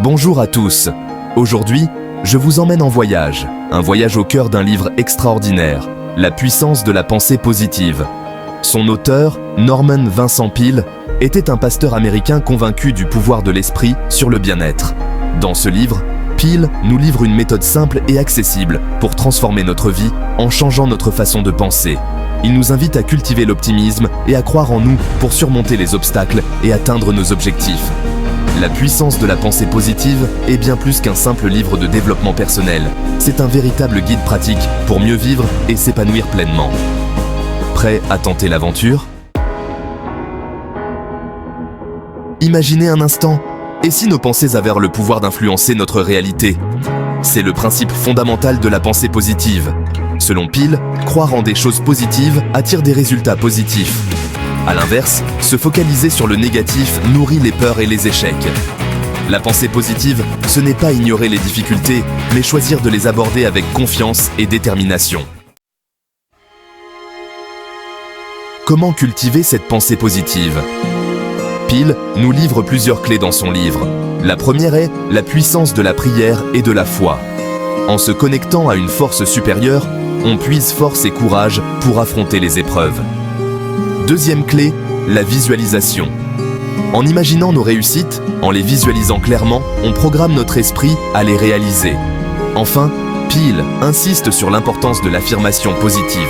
Bonjour à tous. Aujourd'hui, je vous emmène en voyage. Un voyage au cœur d'un livre extraordinaire, La puissance de la pensée positive. Son auteur, Norman Vincent Peale, était un pasteur américain convaincu du pouvoir de l'esprit sur le bien-être. Dans ce livre, Peale nous livre une méthode simple et accessible pour transformer notre vie en changeant notre façon de penser. Il nous invite à cultiver l'optimisme et à croire en nous pour surmonter les obstacles et atteindre nos objectifs. La puissance de la pensée positive est bien plus qu'un simple livre de développement personnel. C'est un véritable guide pratique pour mieux vivre et s'épanouir pleinement. Prêt à tenter l'aventure ? Imaginez un instant, et si nos pensées avaient le pouvoir d'influencer notre réalité ? C'est le principe fondamental de la pensée positive. Selon Peale, croire en des choses positives attire des résultats positifs. A l'inverse, se focaliser sur le négatif nourrit les peurs et les échecs. La pensée positive, ce n'est pas ignorer les difficultés, mais choisir de les aborder avec confiance et détermination. Comment cultiver cette pensée positive ? Peale nous livre plusieurs clés dans son livre. La première est la puissance de la prière et de la foi. En se connectant à une force supérieure, on puise force et courage pour affronter les épreuves. Deuxième clé, la visualisation. En imaginant nos réussites, en les visualisant clairement, on programme notre esprit à les réaliser. Enfin, Peale insiste sur l'importance de l'affirmation positive.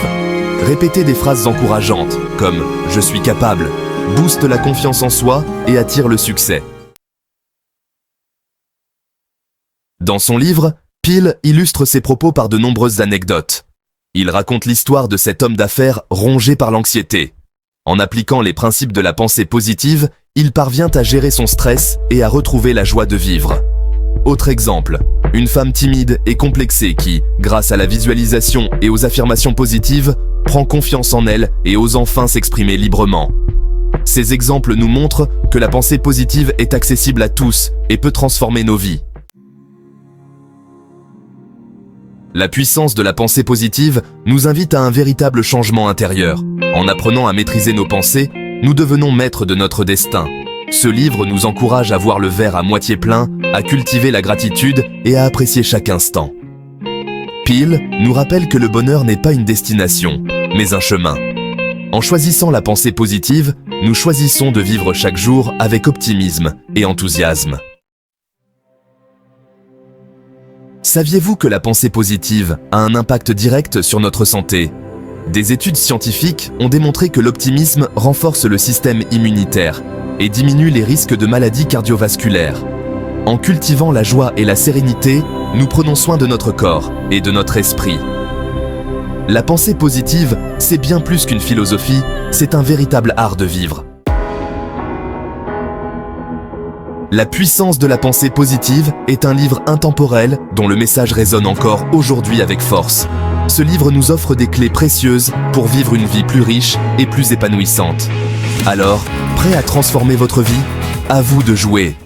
Répéter des phrases encourageantes, comme « je suis capable », booste la confiance en soi et attire le succès. Dans son livre, Peale illustre ses propos par de nombreuses anecdotes. Il raconte l'histoire de cet homme d'affaires rongé par l'anxiété. En appliquant les principes de la pensée positive, il parvient à gérer son stress et à retrouver la joie de vivre. Autre exemple, une femme timide et complexée qui, grâce à la visualisation et aux affirmations positives, prend confiance en elle et ose enfin s'exprimer librement. Ces exemples nous montrent que la pensée positive est accessible à tous et peut transformer nos vies. La puissance de la pensée positive nous invite à un véritable changement intérieur. En apprenant à maîtriser nos pensées, nous devenons maîtres de notre destin. Ce livre nous encourage à voir le verre à moitié plein, à cultiver la gratitude et à apprécier chaque instant. Peale nous rappelle que le bonheur n'est pas une destination, mais un chemin. En choisissant la pensée positive, nous choisissons de vivre chaque jour avec optimisme et enthousiasme. Saviez-vous que la pensée positive a un impact direct sur notre santé ? Des études scientifiques ont démontré que l'optimisme renforce le système immunitaire et diminue les risques de maladies cardiovasculaires. En cultivant la joie et la sérénité, nous prenons soin de notre corps et de notre esprit. La pensée positive, c'est bien plus qu'une philosophie, c'est un véritable art de vivre. La puissance de la pensée positive est un livre intemporel dont le message résonne encore aujourd'hui avec force. Ce livre nous offre des clés précieuses pour vivre une vie plus riche et plus épanouissante. Alors, prêt à transformer votre vie ? À vous de jouer!